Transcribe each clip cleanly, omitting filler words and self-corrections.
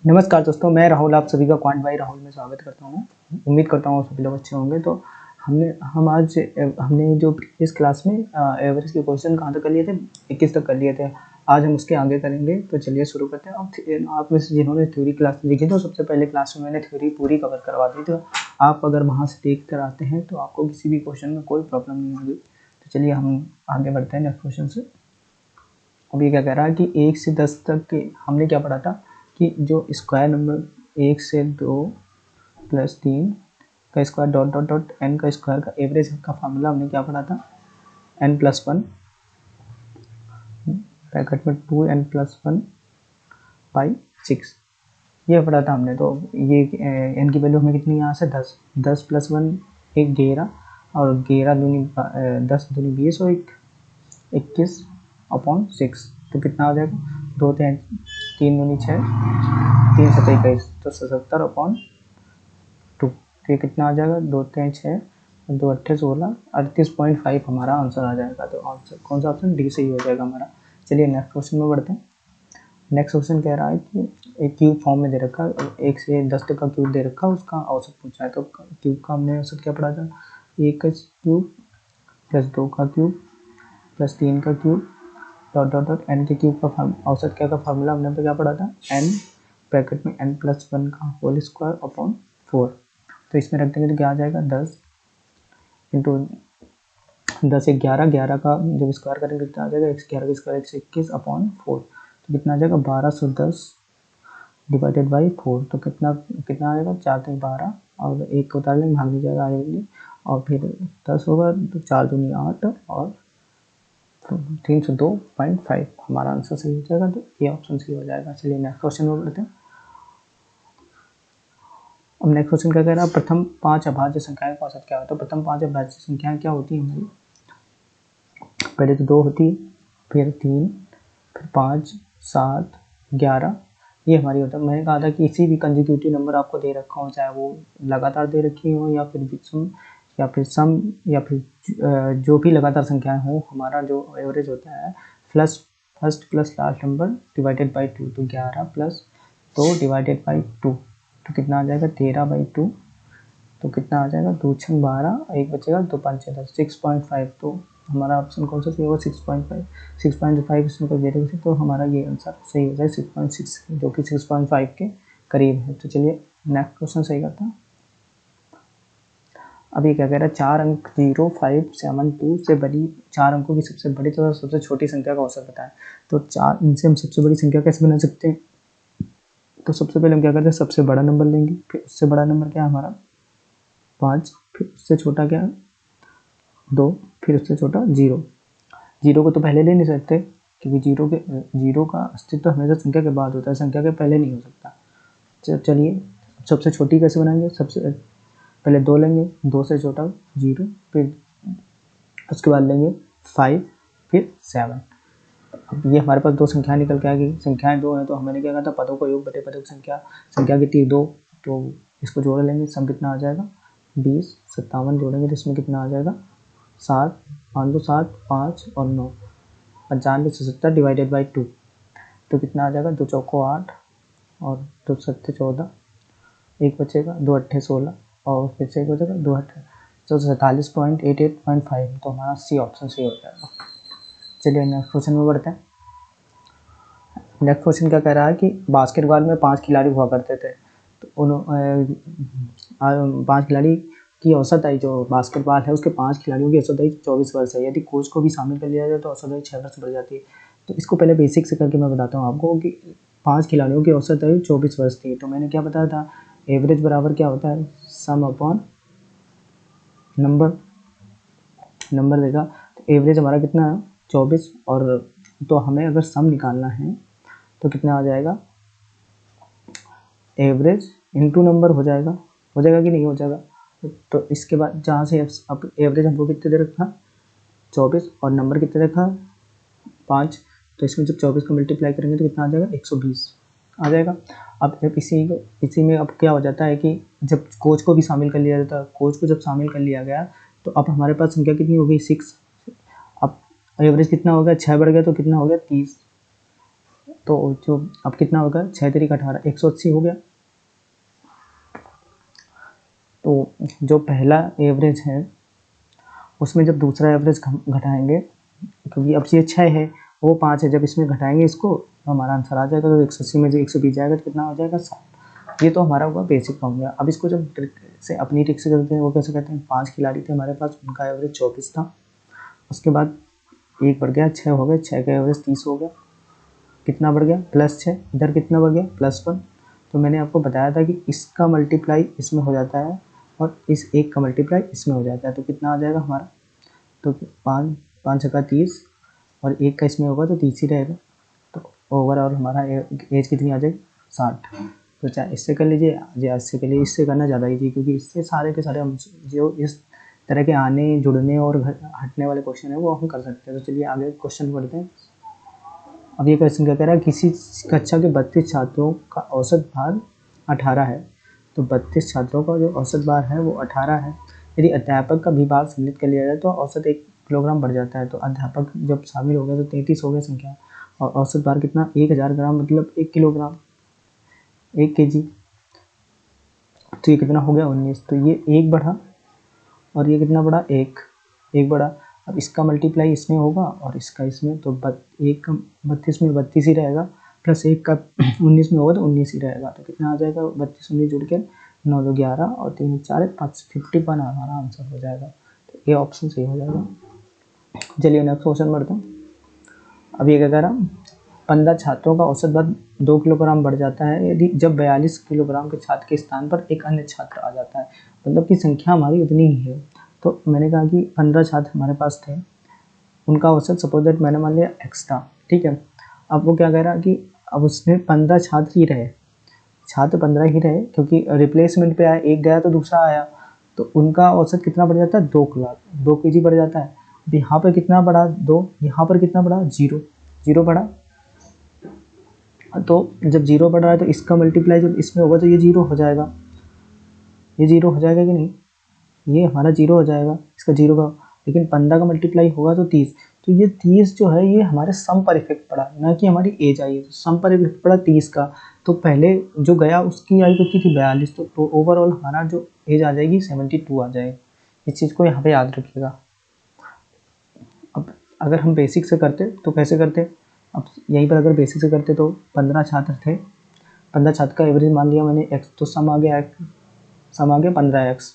नमस्कार दोस्तों, मैं राहुल आप सभी का क्वांट बाई राहुल में स्वागत करता हूँ। उम्मीद करता हूँ सभी लोग अच्छे होंगे। तो हमने जो प्रीवियस क्लास में एवरेज के क्वेश्चन कहाँ तक कर लिए थे, 21 तक कर लिए थे। आज हम उसके आगे करेंगे। तो चलिए शुरू करते हैं। अब आप में से जिन्होंने थ्योरी क्लास देखी तो सबसे पहले क्लास में मैंने थ्योरी पूरी कवर करवा दी। तो आप अगर वहाँ से देख कर आते हैं तो आपको किसी भी क्वेश्चन में कोई प्रॉब्लम नहीं होगी। तो चलिए हम आगे बढ़ते हैं नेक्स्ट क्वेश्चन से। अब ये क्या कह रहा है कि 1 से 10 तक के हमने क्या पढ़ा था कि जो स्क्वायर नंबर 1 से 2 प्लस 3 का square dot dot dot n का स्क्वायर का एवरेज का फार्मूला हमने क्या पढ़ा था, n प्लस 1 ब्रैकेट में 2n+1 बाई 6 ये पढ़ा था हमने। तो ये n की वैल्यू हमें कितनी यहाँ से 10 प्लस 1 एक 11 और 11 दूनी 10 दूनी 20 और 21 अपॉन 6 तो कितना आ जाएगा 2 3 दूनी 6 3 7 21 तो 77 अपॉन 2 तो ये कितना आ जाएगा 2 3 6 2 8 16 38.5 हमारा आंसर आ जाएगा। तो आंसर कौन सा ऑप्शन डी सही हो जाएगा हमारा। चलिए नेक्स्ट क्वेश्चन में बढ़ते हैं। नेक्स्ट क्वेश्चन कह रहा है कि एक क्यूब फॉर्म में दे रखा है, 1 से 10 तक का क्यूब दे रखा है, उसका औसत पूछा है। तो क्यूब का हमने औसत क्या पढ़ा था, 1 का क्यूब प्लस 2 का क्यूब प्लस 3 का cube dot dot dot N के क्यूब का औसत क्या का फार्मूला हमने तो क्या पढ़ा था, एन ब्रैकेट में n+1 का होल स्क्वायर अपॉन 4। तो इसमें रख देंगे तो क्या आ जाएगा 10 इंटू 10 एक 11 का जब स्क्वायर करेंगे कितना आ जाएगा 11 का स्क्वायर 121 अपॉन 4 तो कितना आ जाएगा 1210 डिवाइडेड बाई 4 तो कितना कितना आ जाएगा 4 3 12 और एक को उतार लेंगे भाग नहीं जाएगा आएगी और फिर 10 होगा तो 4 दूनी 8 और 302.5 हमारा आंसर सही हो जाएगा। तो ये ऑप्शन सही हो जाएगा। चलिए नेक्स्ट क्वेश्चन में बढ़ते हैं। अब नेक्स्ट क्वेश्चन क्या कह रहा है, प्रथम 5 अभाज्य संख्याएं का औसत क्या होता है। तो प्रथम 5 अभाज्य संख्याएं क्या होती है हमारी, पहले तो 2 होती है, फिर 3, फिर 5, 7, 11 ये हमारी होता है। मैंने कहा था कि किसी भी कंसेक्यूटिव नंबर आपको दे रखा हो, चाहे वो लगातार दे रखी हो या फिर विषम या फिर सम या फिर जो भी लगातार संख्याएं हो, हमारा जो एवरेज होता है first plus last number divided by 2 तो 11 प्लस 2 डिवाइडेड बाई 2 तो कितना आ जाएगा 13/2 तो कितना आ जाएगा 2 6 12 एक बचेगा 2 5 10 6.5 तो हमारा ऑप्शन कौन सा सही होगा 6.5 इसमें कोई वेरिएबल तो हमारा ये आंसर सही हो जाए 6.6 जो कि 6.5 के करीब है। तो चलिए नेक्स्ट क्वेश्चन सही करता है। अब ये क्या कह रहा है, 4 अंक 0 5 7 2 से बड़ी 4 अंकों की सबसे बड़ी तो सबसे छोटी संख्या का औसत बताएं। तो 4 इनसे हम सबसे बड़ी संख्या कैसे बना सकते हैं। तो सबसे पहले हम क्या करते हैं, सबसे बड़ा नंबर लेंगे, फिर उससे बड़ा नंबर क्या है हमारा 5, फिर उससे छोटा क्या है 2, फिर उससे छोटा 0। 0 को तो पहले ले नहीं सकते क्योंकि 0 का अस्तित्व हमेशा संख्या के बाद होता है, संख्या के पहले नहीं हो सकता। चलिए सबसे छोटी कैसे बनाएंगे, सबसे पहले 2 लेंगे, 2 से छोटा 0, फिर उसके बाद लेंगे 5, फिर 7। अब ये हमारे पास 2 संख्या निकल के आ गई, संख्याएं 2 हैं तो हमने क्या कहा था पदों का योग बटे पदों की संख्या कितनी 2 तो इसको जोड़ लेंगे, सम कितना आ जाएगा 20 57 जोड़ेंगे तो इसमें कितना आ जाएगा 7 5 2 7 5 और 9 95 से 70 डिवाइडेड बाई 2 तो कितना आ जाएगा 2 चौको 8 और 2 सत्ते 14 एक बचेगा 2 अट्ठे 16 और फिर से एक बचेगा 2 अट्ठे तो 47.88.5 तो हमारा सी ऑप्शन सही हो जाएगा। चलिए नेक्स्ट क्वेश्चन में बढ़ते हैं। नेक्स्ट क्वेश्चन क्या कह रहा है कि बास्केटबॉल में 5 खिलाड़ी हुआ करते थे तो 5 खिलाड़ी की औसत आयु जो बास्केटबॉल है उसके 5 खिलाड़ियों की औसत आयु 24 वर्ष है। यदि कोच को भी शामिल कर लिया जाए तो औसत आयु 6 वर्ष बढ़ जाती है। तो इसको पहले बेसिक से करके मैं बताता हूँ आपको कि 5 खिलाड़ियों की औसत आयु 24 वर्ष थी। तो मैंने क्या बताया था, एवरेज बराबर क्या होता है सम अपॉन नंबर देगा। तो एवरेज हमारा कितना है 24 और तो हमें अगर सम निकालना है तो कितना आ जाएगा एवरेज इंटू नंबर हो जाएगा कि नहीं हो जाएगा। तो इसके बाद जहाँ से अब एवरेज हमको कितने दे रखा 24 और नंबर कितने रखा 5 तो इसमें जब 24 को मल्टीप्लाई करेंगे तो कितना आ जाएगा 120 आ जाएगा। अब जब इसी में अब क्या हो जाता है कि जब कोच को भी शामिल कर लिया जाता है, कोच को जब शामिल कर लिया गया तो अब हमारे पास संख्या कितनी हो गई 6। अब एवरेज कितना हो गया 6 बढ़ गया तो कितना हो गया 30 तो जो अब कितना होगा, 6 3 18, 180 हो गया। तो जो पहला एवरेज है उसमें जब दूसरा एवरेज घटाएंगे, क्योंकि अब ये 6 है वो 5 है, जब इसमें घटाएंगे इसको तो हमारा आंसर आ जाएगा। तो 180 में जो 120 जाएगा तो कितना हो जाएगा, 7। ये तो हमारा हुआ बेसिक फॉर्मूला। अब इसको जब ट्रिक से अपनी ट्रिक से करते हैं, वो कैसे करते हैं, 5 खिलाड़ी थे हमारे पास, उनका एवरेज 24 था। उसके बाद 1 बढ़ गया, 6 हो गए, 6 का एवरेज 30 हो गया। कितना बढ़ गया, +6। इधर कितना बढ़ गया, +1। तो मैंने आपको बताया था कि इसका मल्टीप्लाई इसमें हो जाता है और इस एक का मल्टीप्लाई इसमें हो जाता है। तो कितना आ जाएगा हमारा, तो 5 5 छक्का 30 और 1 का इसमें होगा तो 30 ही रहेगा। तो ओवरऑल हमारा एज कितनी आ जाएगी, 60। तो चाहे इससे कर लीजिए या इससे कर लीजिए, इससे करना ज़्यादा ईजी, क्योंकि इससे सारे के सारे हम जो इस तरह के आने जुड़ने और हटने वाले क्वेश्चन है वो हम कर सकते हैं। तो चलिए आगे क्वेश्चन पढ़ते हैं। अब ये क्वेश्चन क्या कह रहा है, किसी कक्षा के 32 छात्रों का औसत भार 18 है। तो 32 छात्रों का जो औसत भार है वो 18 है। यदि अध्यापक का भी भार सम्मिलित कर लिया जाए तो औसत 1 किलोग्राम बढ़ जाता है। तो अध्यापक जब शामिल हो गया तो 33 हो गया संख्या, और औसत भार कितना, 1000 ग्राम, मतलब 1 किलोग्राम, 1 kg। तो ये कितना हो गया, 19। तो ये 1 बढ़ा और ये कितना बढ़ा, 1 बढ़ा। अब इसका मल्टीप्लाई इसमें होगा और इसका इसमें, तो 1 का 32 में 32 ही रहेगा, प्लस 1 का 19 में होगा तो 19 ही रहेगा। तो कितना आ जाएगा, 32 19 जुड़ के 9 2 11 और 3 4 5, 51 हमारा आंसर हो जाएगा। तो ये ऑप्शन सही हो जाएगा। चलिए नेक्स्ट क्वेश्चन बढ़ते हैं। अब ये क्या कह रहा, 15 छात्रों का औसत भार 2 किलोग्राम बढ़ जाता है यदि जब 42 किलोग्राम के छात्र के स्थान पर एक अन्य छात्र आ जाता है। मतलब कि संख्या हमारी उतनी ही है। तो मैंने कहा कि 15 छात्र हमारे पास थे, उनका औसत सपोज दैट मैंने मान लिया x था, ठीक है। अब वो क्या कह रहा कि अब उसमें 15 छात्र ही रहे, छात्र 15 ही रहे, क्योंकि रिप्लेसमेंट पे आया, एक गया तो दूसरा आया, तो उनका औसत कितना बढ़ जाता है, 2 kg बढ़ जाता है। अब यहाँ पर कितना बढ़ा, 2, यहाँ पर कितना बढ़ा, 0 बढ़ा। तो जब 0 बढ़ रहा है तो इसका मल्टीप्लाई जब इसमें होगा तो ये 0 हो जाएगा, ये 0 हो जाएगा कि नहीं, ये हमारा 0 हो जाएगा, इसका 0 का। लेकिन 15 का मल्टीप्लाई होगा तो 30। तो ये 30 जो है ये हमारे सम पर इफेक्ट पड़ा, ना कि हमारी एज आई है। तो सम पर इफेक्ट पड़ा 30 का। तो पहले जो गया उसकी आयु कितनी थी, 42। तो ओवरऑल हमारा जो एज आ जाएगी 72 आ जाएगी। इस चीज़ को यहाँ पे याद रखिएगा। अब अगर हम बेसिक से करते तो कैसे करते, अब यहीं पर अगर बेसिक से करते तो 15 छात्र थे, 15 छात्र का एवरेज मान लिया मैंने x, तो सम आ गया 15x।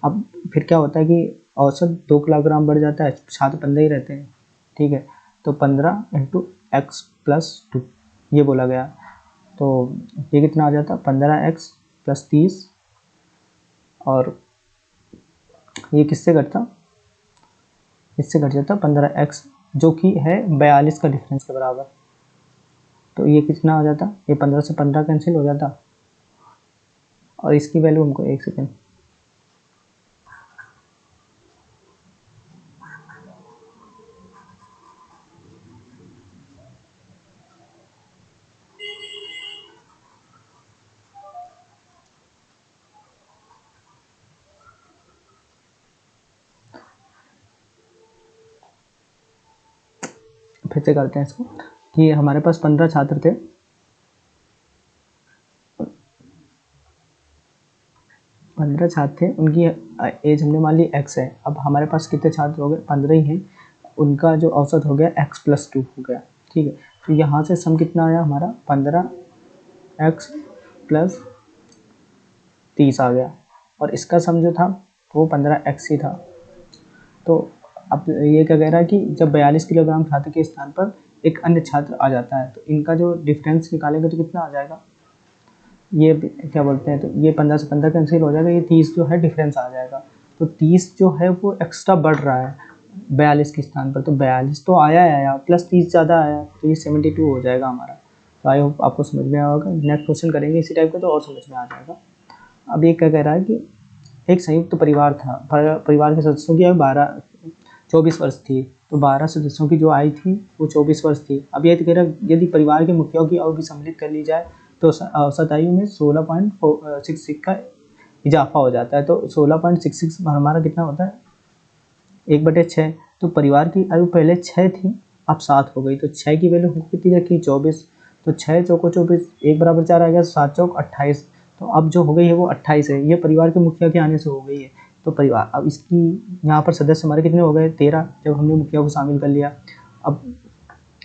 अब फिर क्या होता है कि औसत 2 किलोग्राम बढ़ जाता है, छात्र 15 ही रहते हैं, ठीक है। तो 15 × x + 2 ये बोला गया। तो ये कितना आ जाता, 15x + 30, और ये किससे घटता, इससे घट जाता 15x, जो कि है 42 का डिफरेंस के बराबर। तो ये कितना हो जाता, ये 15 से 15 कैंसिल हो जाता, और इसकी वैल्यू हमको 1 सेकेंड, फिर से करते हैं इसको कि हमारे पास 15 छात्र थे, 15 छात्र थे, उनकी एज हमने मान ली x है। अब हमारे पास कितने छात्र हो गए, 15 ही हैं, उनका जो औसत हो गया x + 2 हो गया, ठीक है। तो यहाँ से सम कितना आया हमारा, 15x + 30 आ गया, और इसका सम जो था वो 15x ही था। तो अब ये क्या कह रहा है कि जब 42 किलोग्राम छात्र के स्थान पर एक अन्य छात्र आ जाता है तो इनका जो डिफरेंस निकालेंगे तो कितना आ जाएगा, ये क्या बोलते हैं, तो ये 15 से 15 कैंसिल हो जाएगा, ये 30 जो है डिफरेंस आ जाएगा। तो 30 जो है वो एक्स्ट्रा बढ़ रहा है 42 के स्थान पर, तो 42 तो आया प्लस 30 ज़्यादा आया, तो ये 72 हो जाएगा हमारा। तो आई होप आपको समझ में आया होगा। नेक्स्ट क्वेश्चन करेंगे इसी टाइप का तो और समझ में आ जाएगा। अब ये क्या कह रहा है कि एक संयुक्त परिवार था, परिवार के सदस्यों की आयु 24 वर्ष थी। तो 12 सदस्यों की जो आयु थी वो 24 वर्ष थी। अब ये कह रहा है यदि परिवार के मुखियाओं की आयु भी सम्मिलित कर ली जाए तो औसत आयु में 16.66 का इजाफा हो जाता है। तो 16.66 हमारा कितना होता है, 1/6। तो परिवार की आयु पहले 6 थी, अब 7 हो गई। तो 6 की वैल्यू हमको कितनी रखी, 24। तो 6 चौको 24, 1 बराबर 4 आ गया, 7 चौक 28। तो अब जो हो गई है वो 28 है, ये परिवार के मुखिया के आने से हो गई है। तो परिवार, अब इसकी यहाँ पर सदस्य हमारे कितने हो गए 13, जब हमने मुखिया को शामिल कर लिया। अब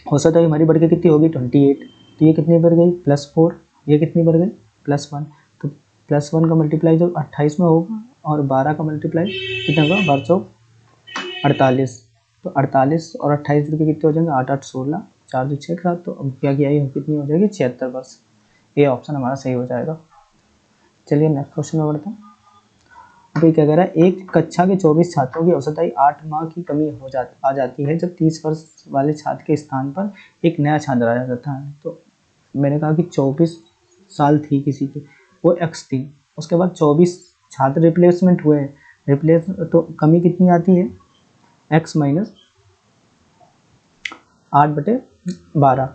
औसत आयु हमारी बढ़ के कितनी होगी 28। तो ये कितनी बढ़ गई +4, ये कितनी बढ़ गई +1। तो +1 का मल्टीप्लाई जो 28 में होगा और 12 का मल्टीप्लाई कितना होगा 12 चौक 48। तो 48 और 28 जुड़ के कितने हो जाएंगे 8 8 16, 4 2 6 7। तो अब क्या किया कितनी हो जाएगी 76 वर्ष। ये ऑप्शन हमारा सही हो जाएगा। चलिए नेक्स्ट क्वेश्चन में बढ़ते हैं। अभी क्या कह रहा है, एक कक्षा के 24 छात्रों की औसत आयु 8 माह की कमी आ जाती है जब 30 वर्ष वाले छात्र के स्थान पर एक नया छात्र आ जाता है। तो मैंने कहा कि 24 साल थी किसी की, वो x थी, उसके बाद 24 छात्र रिप्लेसमेंट हुए, रिप्लेस तो कमी कितनी आती है x माइनस 8/12।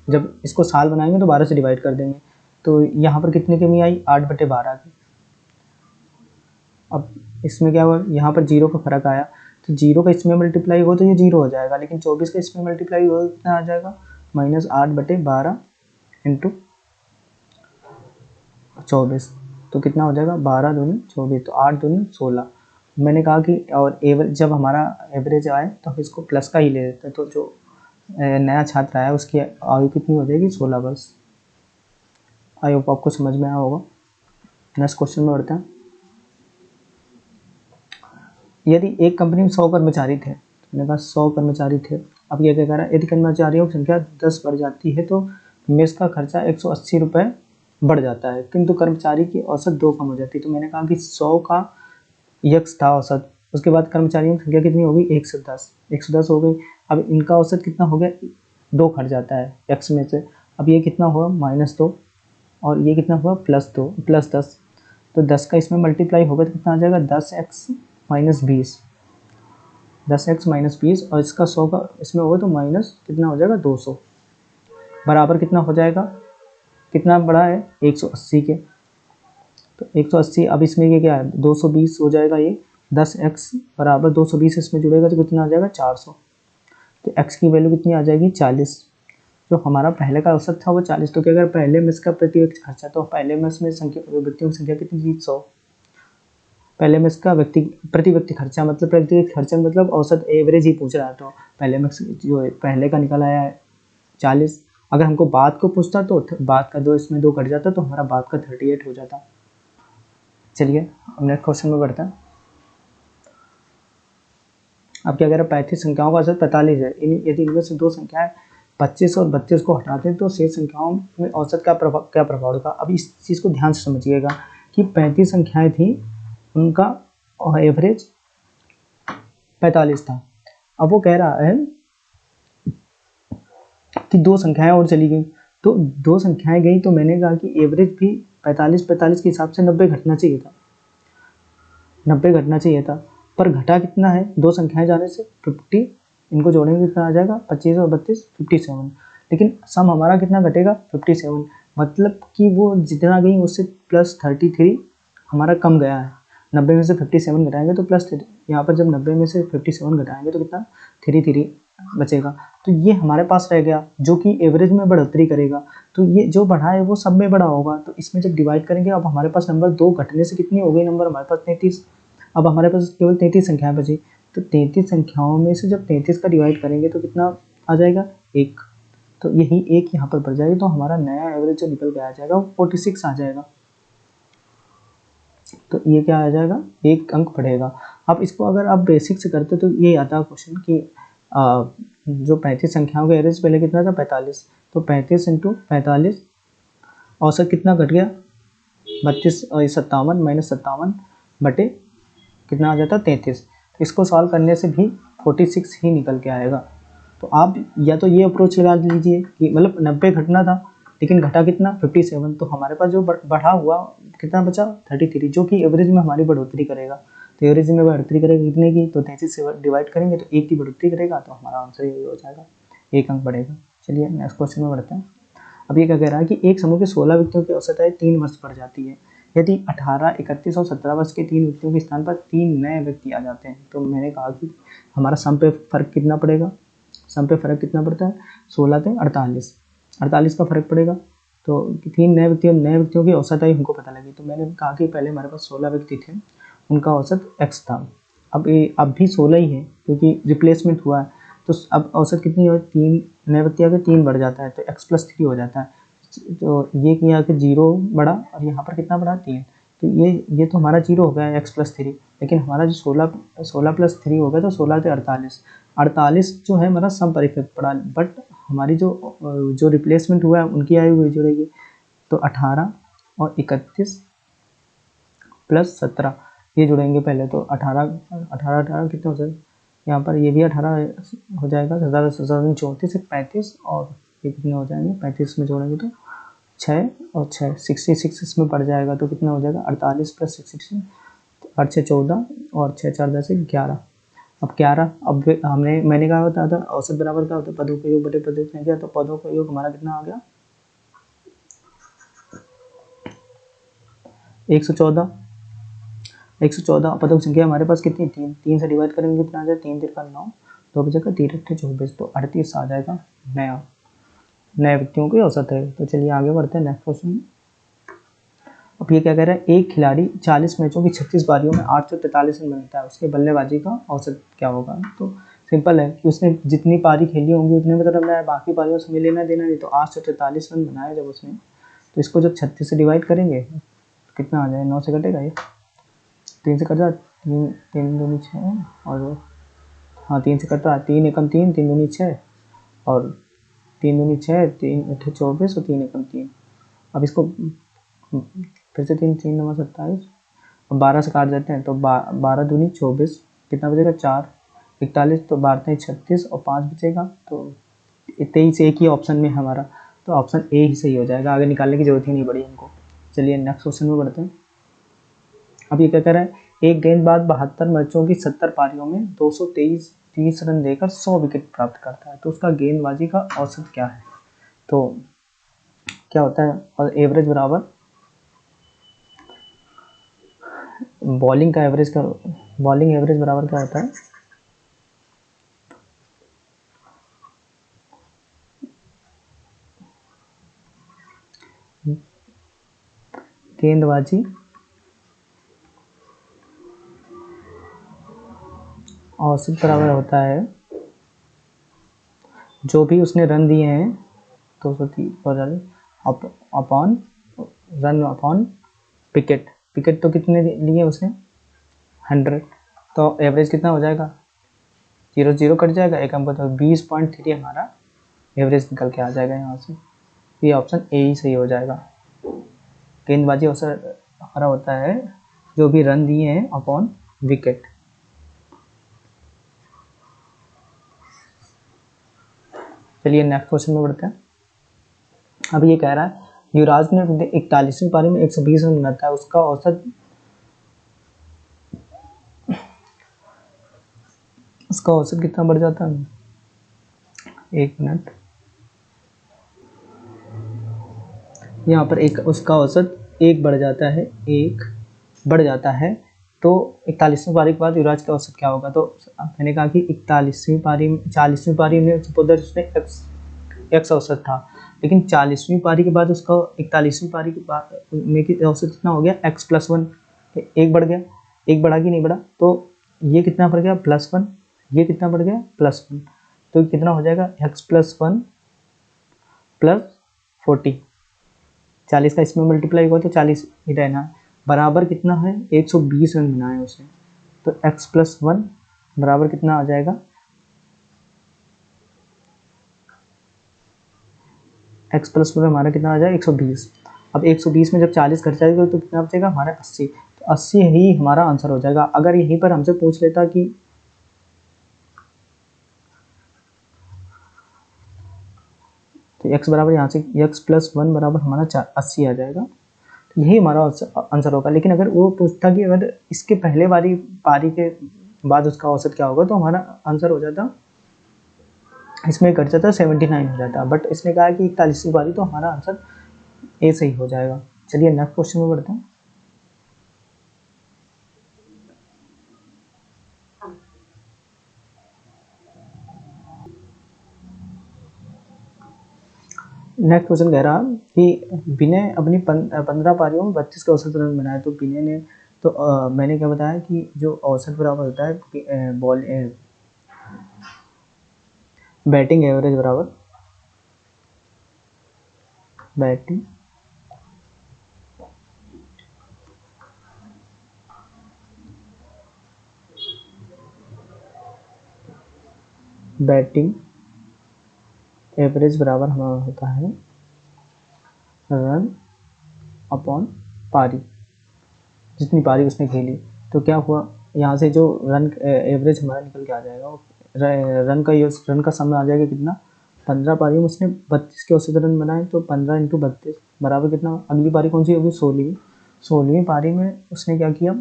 जब इसको साल बनाएंगे तो 12 से डिवाइड कर देंगे। तो यहाँ पर कितने कमी आई 8/12 की। अब इसमें क्या हुआ, यहाँ पर 0 का फर्क आया, तो 0 का इसमें मल्टीप्लाई हो तो ये 0 हो जाएगा, लेकिन 24 का इसमें मल्टीप्लाई हो कितना आ जाएगा -8/12 इंटू 24। तो कितना हो जाएगा 12 दूनी 24, तो 8 दूनी 16। मैंने कहा कि और एवरेज जब हमारा एवरेज आए तो हम इसको प्लस का ही ले लेते हैं। तो जो नया छात्र आया उसकी आयु कितनी हो जाएगी 16 वर्ष। आई होप आपको समझ में आया होगा। नेक्स्ट क्वेश्चन में बढ़ते हैं। यदि एक कंपनी में 100 कर्मचारी थे, तो मैंने कहा 100 कर्मचारी थे। अब ये क्या कह रहा है, यदि कर्मचारियों की संख्या 10 बढ़ जाती है तो मेस का खर्चा 180 रुपये बढ़ जाता है, किंतु कर्मचारी की औसत 2 कम हो जाती है। तो मैंने कहा कि 100 का यक्स था औसत, उसके बाद कर्मचारियों की संख्या कितनी हो गई 110 हो गई। अब इनका औसत कितना हो गया 2 घट जाता है x में से। अब ये कितना हुआ -2 और ये कितना हुआ +2 +10। तो 10 का इसमें मल्टीप्लाई होगा तो कितना आ जाएगा 10x - 20, 10x - 20, और इसका 100 का इसमें होगा तो माइनस कितना हो जाएगा 200, बराबर कितना हो जाएगा, कितना बड़ा है 180 के। तो 180, अब इसमें ये क्या है 220 हो जाएगा, ये 10x बराबर 220 इसमें जुड़ेगा तो कितना आ जाएगा 400। तो x की वैल्यू कितनी आ जाएगी 40। जो हमारा पहले का औसत था वो 40। तो क्या अगर पहले में इसका प्रति व्यक्ति खर्चा, तो पहले में इसमें संख्या व्यक्तियों की संख्या कितनी थी 100। पहले में इसका प्रति व्यक्ति खर्चा मतलब प्रति व्यक्ति खर्चा मतलब औसत एवरेज ही पूछ रहा है। तो पहले में जो पहले का निकल आया है 40। अगर हमको बाद को पूछता तो बाद का 2 इसमें 2 घट जाता तो हमारा बाद का 38 हो जाता। चलिए अब नेक्स्ट क्वेश्चन में बढ़ते हैं। अब क्या कह रहा है 35 संख्याओं का औसत 45 है। यदि इनमें से 2 संख्याएं 25 और 32 को हटाते हैं तो शेष संख्याओं में औसत क्या प्रभाव होगा। अब इस चीज़ को ध्यान से समझिएगा कि 35 संख्याएं थी, उनका एवरेज 45 था। अब वो कह रहा है कि 2 संख्याएं और चली गई, तो 2 संख्याएं गई तो मैंने कहा कि एवरेज भी 45 के हिसाब से 90 घटना चाहिए था, 90 घटना चाहिए था। पर घटा कितना है 2 संख्याएं जाने से 50, इनको जोड़ेंगे कितना आ जाएगा 25 और 32 57। लेकिन सम हमारा कितना घटेगा 57, मतलब कि वो जितना गई उससे +33 हमारा कम गया है। 90 में से 57 घटाएंगे तो +3, यहाँ पर जब 90 में से 57 घटाएंगे तो कितना 33 बचेगा। तो ये हमारे पास रह गया जो कि एवरेज में बढ़ोतरी करेगा। तो ये जो बढ़ा है वो सब में बड़ा होगा। तो इसमें जब डिवाइड करेंगे, अब हमारे पास नंबर 2 घटने से कितनी हो गई नंबर हमारे पास 33। अब हमारे पास केवल 33 संख्याएं बची। तो 33 संख्याओं में से जब 33 का डिवाइड करेंगे तो कितना आ जाएगा 1। तो यही 1 यहाँ पर बढ़ जाएगी, तो हमारा नया एवरेज जो निकल के आ जाएगा वो 46 आ जाएगा। तो ये क्या आ जाएगा 1 अंक बढ़ेगा। अब इसको अगर आप बेसिक से करते तो ये आता है क्वेश्चन कि जो 35 संख्याओं का एवरेज पहले कितना था 45, तो 35 × 45 औसत कितना घट गया 32 और 57 -57 बटे कितना आ जाता 33। तो इसको सॉल्व करने से भी 46 ही निकल के आएगा। तो आप या तो ये अप्रोच लगा लीजिए कि मतलब 90 घटना था लेकिन घटा कितना 57, तो हमारे पास जो बढ़ा हुआ कितना बचा 33, जो कि एवरेज में हमारी बढ़ोतरी करेगा। तो एवरेज में बढ़ोतरी करेगा कितने की, तो 33 से डिवाइड करेंगे तो 1 की बढ़ोतरी करेगा, तो हमारा आंसर यही हो जाएगा 1 अंक बढ़ेगा। चलिए नेक्स्ट क्वेश्चन में बढ़ते हैं। अब ये क्या कह रहा है कि एक समूह के 16 व्यक्तियों की औसत आयु 3 वर्ष बढ़ जाती है यदि 18, 31 और 17 वर्ष के 3 व्यक्तियों के स्थान पर 3 नए व्यक्ति आ जाते हैं। तो मैंने कहा कि हमारा सम पे फर्क कितना पड़ेगा, सम पे फर्क कितना पड़ता है 16 से 48। 48 का फर्क पड़ेगा। तो 3 नए व्यक्तियों की औसत आयु हमको पता लगी। तो मैंने कहा कि पहले हमारे पास 16 व्यक्ति थे, उनका औसत x था। अब भी 16 ही है क्योंकि रिप्लेसमेंट हुआ है। तो अब औसत कितनी हो, 3 नए व्यक्ति आगे 3 बढ़ जाता है तो x+3 हो जाता है। तो ये किया कि 0 बढ़ा और यहाँ पर कितना बढ़ा, 3। तो ये तो हमारा 0 हो गया x+3, लेकिन हमारा जो 16 + 3 हो गया तो 16 + 48, 48 जो है हमारा सम परिफेक्ट पड़ा। बट हमारी जो रिप्लेसमेंट हुआ है उनकी आयु हुई जुड़ेगी। तो 18 और 31 + 17 ये जुड़ेंगे पहले। तो 18 कितने हो जाएगा, यहाँ पर ये भी 18 हो जाएगा, 34 35 और ये कितने हो जाएंगे, 35 में जोड़ेंगे तो 6 और 6 66 इसमें पड़ जाएगा। तो कितना हो जाएगा, 48 + 66, 8 6 14 और 6 4 10 11। अब 11, अब मैंने कहा होता था औसत बराबर क्या होता है, पदों का योग बटे पदों की संख्या। तो पदों का योग हमारा कितना आ गया, 114। 114 पदों की संख्या हमारे पास कितनी, 3 से डिवाइड करेंगे कितना आ जाए, 3 3 9, 2 बजेगा 3 8 24, तो 38 आ जाएगा नए व्यक्तियों की औसत है। तो चलिए आगे बढ़ते हैं नेक्स्ट क्वेश्चन में। अब ये क्या कह रहा है, एक खिलाड़ी 40 मैचों की 36 पारियों में 843 रन बनाता है, उसके बल्लेबाजी का औसत क्या होगा। तो सिंपल है कि उसने जितनी पारी खेली होंगी उतने में तो रन बनाया, बाकी पारियों से हमें लेना देना नहीं। तो 843 रन बनाए जब उसने, तो इसको जब 36 से डिवाइड करेंगे कितना आ जाए, 9 से कटेगा, ये 3 से कट रहा, 3 दूनी 6 और हाँ 3 से कट रहा, 3 एकम 3, 3 दूनी 6 और 3 दूनी 6, 3 8 24 और 3 एकम 3। अब इसको फिर से 3 3 9 27 और 12 से काट देते हैं तो 12 दूनी 24, कितना बचेगा 4, 41, तो 12 36 और 5 बचेगा। तो 23 एक ही ऑप्शन में हमारा, तो ऑप्शन ए ही सही हो जाएगा, आगे निकालने की जरूरत ही नहीं पड़ी हमको। चलिए नेक्स्ट क्वेश्चन में बढ़ते हैं। अब ये क्या कह रहा है, एक गेंदबाज 72 मैचों की 70 पारियों में 223 रन देकर 100 विकेट प्राप्त करता है, तो उसका गेंदबाजी का औसत क्या है। तो क्या होता है, और एवरेज बराबर बॉलिंग एवरेज बराबर क्या होता है, गेंदबाजी औसत बराबर होता है जो भी उसने रन दिए हैं 230 upon run upon wicket. Wicket तो कितने लिए उसने, 100, तो एवरेज कितना हो जाएगा, 0 0 कट जाएगा, एक हमको तो 20.3 हमारा एवरेज निकल के आ जाएगा यहाँ से। ये ऑप्शन ए ही सही हो जाएगा। गेंदबाजी औसत हमारा होता है जो भी रन दिए हैं अपॉन विकेट। चलिए नेक्स्ट क्वेश्चन में बढ़ते हैं। अब ये कह रहा है, युवराज ने 41वीं पारी में 120 रन बनाता है, उसका औसत कितना बढ़ जाता है, 1 मिनट, यहाँ पर उसका औसत 1 बढ़ जाता है, 1 बढ़ जाता है। तो 41वीं पारी के बाद युवराज का औसत क्या होगा। तो मैंने कहा कि 40वीं पारी में उसने एक्स औसत था, लेकिन 40वीं पारी के बाद उसका 41वीं पारी के बाद में औसत कितना हो गया, x+1, 1 बढ़ गया, 1 बढ़ा कि नहीं बढ़ा, तो ये कितना बढ़ गया, +1, ये कितना बढ़ गया, +1, तो कितना हो जाएगा, x+1 + 40, 40 का इसमें मल्टीप्लाई हुआ तो 40 ही रहना, बराबर कितना है, 120 रन बनाए उसने। तो x+1 बराबर कितना आ जाएगा, x+1 हमारा कितना आ जाएगा, 120। अब 120 में जब 40 घट जाएगा तो कितना बचेगा हमारा, 80। तो 80 ही हमारा आंसर हो जाएगा। अगर यहीं पर हमसे पूछ लेता कि तो x बराबर यहाँ से x+1 बराबर हमारा 80 आ जाएगा, तो यही हमारा आंसर होगा। लेकिन अगर वो पूछता कि अगर इसके पहले वाली पारी के बाद उसका औसत क्या होगा, तो हमारा आंसर हो जाता, इसमें घट जाता 79 हो जाता। बट इसने कहा कि 41वीं पारी, तो हमारा आंसर ए सही हो जाएगा। चलिए नेक्स्ट क्वेश्चन में बढ़ते हैं। नेक्स्ट क्वेश्चन कह रहा कि विनय अपनी 15 पारियों में 32 के औसत रन बनाए। तो विनय ने तो मैंने क्या बताया कि जो औसत बराबर होता है बॉल बैटिंग एवरेज बराबर बैटिंग एवरेज बराबर हमारा होता है रन अपॉन पारी, जितनी पारी उसने खेली। तो क्या हुआ, यहाँ से जो रन एवरेज हमारा निकल के आ जाएगा, रन का सम आ जाएगा कितना, 15 पारियों में उसने 32 के औसत रन बनाए। तो 15 इंटू 32 बराबर कितना, अगली पारी कौन सी होगी, 16वीं पारी में उसने क्या किया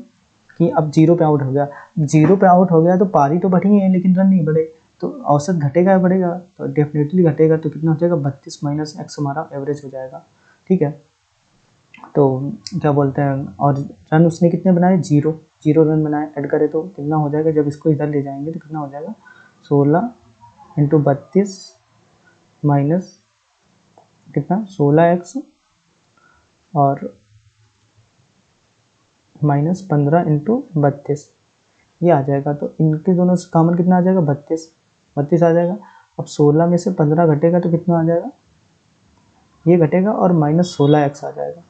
कि अब 0 पे आउट हो गया। 0 पे आउट हो गया तो पारी तो बढ़ी है लेकिन रन नहीं बढ़े, तो औसत घटेगा या बढ़ेगा, तो डेफिनेटली घटेगा। तो कितना हो जाएगा, 32 माइनस एक्स हमारा एवरेज हो जाएगा। ठीक है, तो क्या बोलते हैं, और रन उसने कितने बनाए, 0 रन बनाए। ऐड करें तो कितना हो जाएगा, जब इसको इधर ले जाएंगे तो कितना हो जाएगा, 16 इंटू 32 माइनस कितना, 16x और माइनस 15 इंटू 32, ये आ जाएगा। तो इनके दोनों से कॉमन कितना आ जाएगा, 32 आ जाएगा। अब 16 में से 15 घटेगा तो कितना आ जाएगा, ये घटेगा और माइनस 16x आ जाएगा।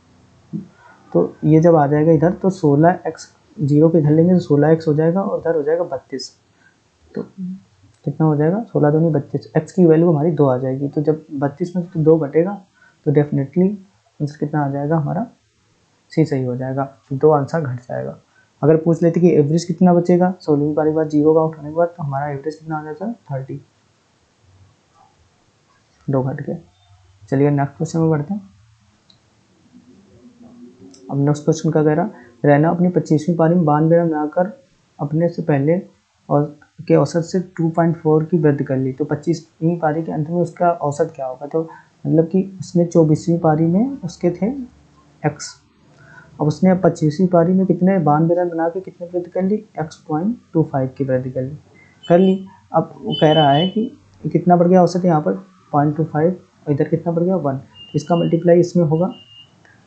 तो ये जब आ जाएगा इधर तो 16x 0 पे इधर लेंगे तो 16x हो जाएगा और इधर हो जाएगा 32। तो कितना हो जाएगा, 16 दूनी 32, x की वैल्यू हमारी 2 आ जाएगी। तो जब 32 में से 2 घटेगा तो डेफिनेटली आंसर कितना आ जाएगा हमारा, सी सही हो जाएगा, 2 आंसर घट जाएगा। अगर पूछ लेते कि एवरेज कितना बचेगा 16वीं पारी के बाद 0 का आउट होने के बाद, तो हमारा एवरेज कितना आ जाता है, 30, 2 घट गए। चलिए नेक्स्ट क्वेश्चन में बढ़ते हैं। अब नेक्स्ट क्वेश्चन का कह रहा, रैना अपनी 25वीं पारी में 92 रन बनाकर अपने से पहले और के औसत से 2.4 की वृद्धि कर ली। तो 25वीं पारी के अंत में उसका औसत क्या होगा, तो मतलब कि उसने 24वीं पारी में उसके थे x, अब उसने 25वीं पारी में कितने 92 रन बना के कितने वृद्धि कर ली, x.25 की वृद्धि कर ली। अब वो कह रहा है कि कितना बढ़ गया औसत यहाँ पर 0.25 और इधर कितना बढ़ गया 1, तो इसका मल्टीप्लाई इसमें होगा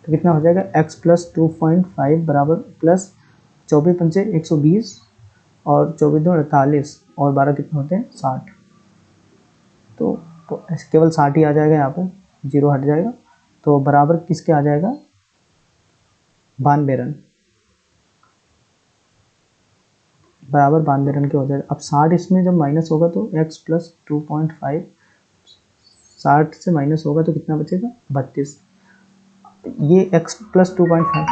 तो कितना हो जाएगा, x प्लस 2.5 बराबर प्लस 24 पंचे 120 और 24 दो 48 और 12 कितने होते हैं 60। तो केवल 60 ही आ जाएगा, यहाँ पर 0 हट जाएगा। तो बराबर किसके आ जाएगा, 92 रन, बराबर 92 रन के हो जाएगा। अब 60 इसमें जब माइनस होगा तो x प्लस 2.5 60 से माइनस होगा तो कितना बचेगा, 32। ये x प्लस 2.5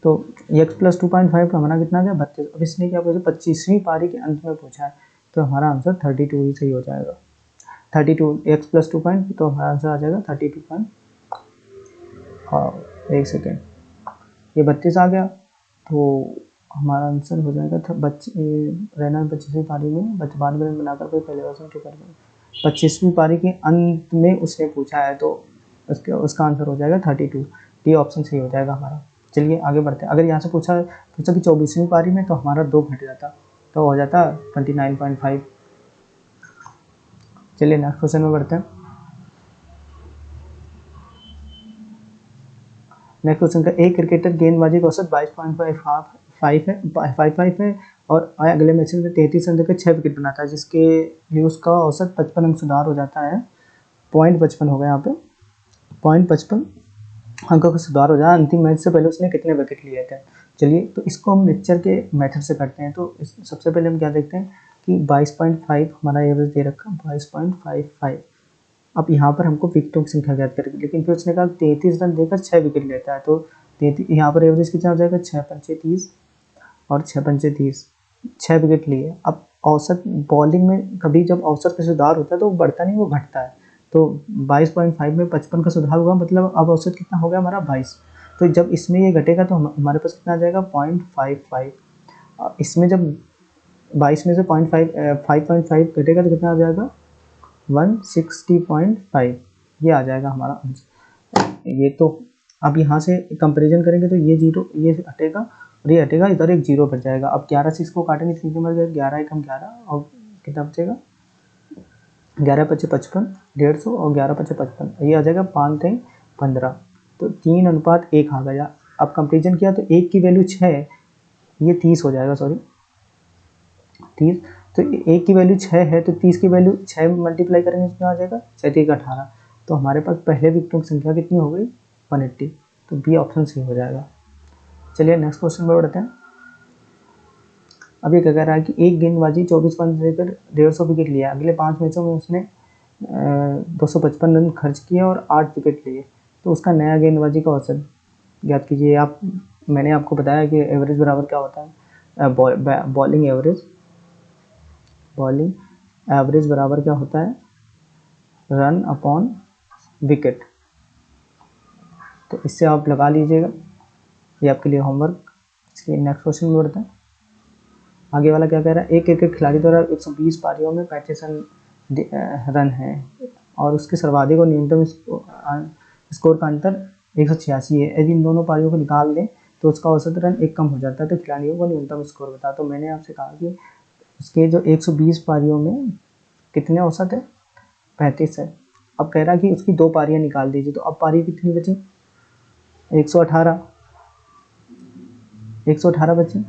तो x प्लस 2.5 का हमारा कितना गया, 32। अब इसने क्या पूछा, 25वीं पारी के अंत में पूछा है, तो हमारा आंसर 32 ही सही हो जाएगा। 32 x प्लस 2 तो हमारा आंसर आ जाएगा 32 और एक सेकेंड, ये 32 आ गया तो हमारा आंसर हो जाएगा रैना 25वीं पारी में 92 रन बनाकर कोई पहले औसत के कर गए। 25वीं पारी के अंत में उसने पूछा है तो उसका आंसर हो जाएगा 32, डी ऑप्शन सही हो जाएगा हमारा। चलिए आगे बढ़ते हैं। अगर यहाँ से पूछा कि 24वीं पारी में, तो हमारा 2 घट जाता तो हो जाता 29.5। चलिए नेक्स्ट क्वेश्चन में बढ़ते हैं। नेक्स्ट क्वेश्चन का, एक क्रिकेटर गेंदबाजी का औसत 22.55 है और अगले मैच में 33 रन देकर 6 विकेट बनाता है, जिसके लिए उसका औसत 55 अंक सुधार हो जाता है। 0.55 होगा यहाँ पे, 0.55 अंकों का सुधार हो जाए। अंतिम मैच से पहले उसने कितने विकेट लिए थे। चलिए तो इसको हम मिक्सचर के मेथड से करते हैं। तो सबसे पहले हम क्या देखते हैं कि 22.5 हमारा एवरेज दे रखा, 22.55। अब यहाँ पर हमको विकेटों की संख्या ज्ञात करेगी, लेकिन फिर उसने कहा 33 रन देकर 6 विकेट लेता है, तो 33 यहाँ पर एवरेज कितना हो जाएगा, 6 पंचे 30 और 6 पंचे 30, 6 विकेट लिए। अब औसत बॉलिंग में कभी जब औसत में सुधार होता है तो वो बढ़ता नहीं, वो घटता है। तो 22.5 में 55 का सुधार हुआ, मतलब अब औसत कितना हो गया हमारा 22। तो जब इसमें ये घटेगा तो हमारे पास कितना आ जाएगा 0.55। इसमें जब 22 में से 5.5 घटेगा तो कितना आ जाएगा 160.5, ये आ जाएगा हमारा आंसर। ये तो अब यहाँ से कंपैरिजन करेंगे तो ये 0 ये हटेगा और ये हटेगा, इधर एक जीरो बच जाएगा। अब 11 से इसको काटेंगे 3 के मर 11 एकम 11 और कितना बचेगा 11 पचे 55 150 और 11 पचे 55, ये आ जाएगा 5 3 15। तो 3:1 आ गया। अब कंपेरिजन किया तो 1 की वैल्यू 6, ये 30 हो जाएगा, सॉरी 30। तो 1 की वैल्यू 6 है तो 30 की वैल्यू 6 मल्टीप्लाई करेंगे कितना आ जाएगा 6 18। तो हमारे पास पहले विक्टिम की संख्या कितनी हो गई 180। तो बी ऑप्शन सी हो जाएगा। चलिए नेक्स्ट क्वेश्चन पर बढ़ते हैं। अब ये क्या कह रहा है कि एक गेंदबाजी 24 पॉइंट देकर 150 विकेट लिया, अगले 5 मैचों में उसने 255 रन खर्च किए और 8 विकेट लिए, तो उसका नया गेंदबाजी का औसत ज्ञात कीजिए। आप मैंने आपको बताया कि एवरेज बराबर क्या होता है, बॉलिंग एवरेज बराबर क्या होता है रन अपॉन विकेट। तो इससे आप लगा लीजिएगा, ये आपके लिए होमवर्क। इसलिए नेक्स्ट क्वेश्चन में बढ़ते हैं। आगे वाला क्या कह रहा है, एक क्रिकेट खिलाड़ी द्वारा 120 पारियों में 35 रन है और उसके सर्वाधिक और न्यूनतम स्कोर का अंतर 186 है। यदि इन दोनों पारियों को निकाल दें तो उसका औसत रन एक कम हो जाता है, तो खिलाड़ियों का न्यूनतम स्कोर बता। तो मैंने आपसे कहा कि उसके जो 120 पारियों में कितने औसत है 35 है। अब कह रहा है कि उसकी 2 पारियां निकाल दीजिए, तो अब पारी कितनी बची 118 बची,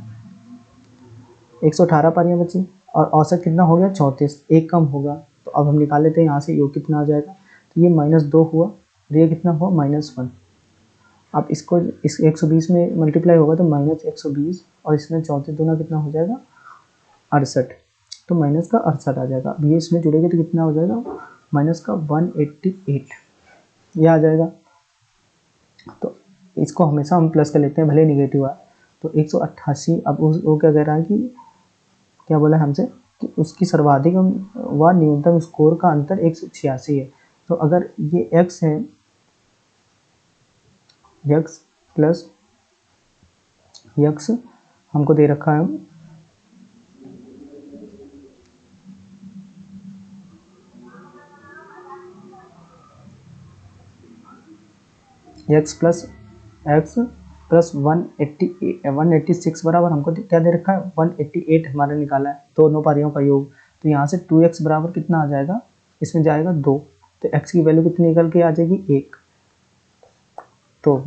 118 पारियां बची और औसत कितना हो गया 34, एक कम होगा। तो अब हम निकाल लेते हैं यहाँ से योग कितना आ जाएगा, तो ये -2 हुआ और ये कितना हुआ -1। अब इसको इस 120 में मल्टीप्लाई होगा तो -120 और इसमें 34 दूना कितना हो जाएगा 68, तो माइनस का 68 आ जाएगा। अब ये इसमें जुड़ेगा तो कितना हो जाएगा -188, ये आ जाएगा। तो इसको हमेशा हम प्लस कर लेते हैं भले निगेटिव आए। तो 188। अब वो क्या कह रहा है कि क्या बोला हमसे कि उसकी सर्वाधिक व न्यूनतम स्कोर का अंतर 186 है। तो अगर ये x है, x प्लस x हमको दे रखा है x प्लस 186 बराबर हमको क्या दे रखा है 188 हमारा निकाला है, दोनों पारियों का योग। तो यहाँ से 2x बराबर कितना आ जाएगा, इसमें जाएगा 2, तो x की वैल्यू कितनी निकल के आ जाएगी 1। तो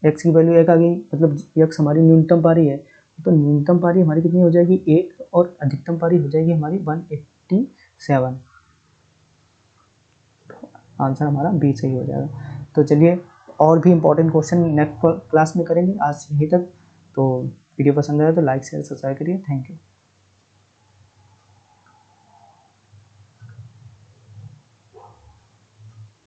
x की वैल्यू 1 आ गई, मतलब x हमारी न्यूनतम पारी है। तो न्यूनतम पारी हमारी कितनी हो जाएगी 1 और अधिकतम पारी हो जाएगी हमारी 187। आंसर हमारा बी सही हो जाएगा। तो चलिए और भी इंपॉर्टेंट क्वेश्चन नेक्स्ट क्लास में करेंगे। आज यहीं तक। तो वीडियो पसंद आया तो लाइक शेयर सब्सक्राइब करिए। Thank you.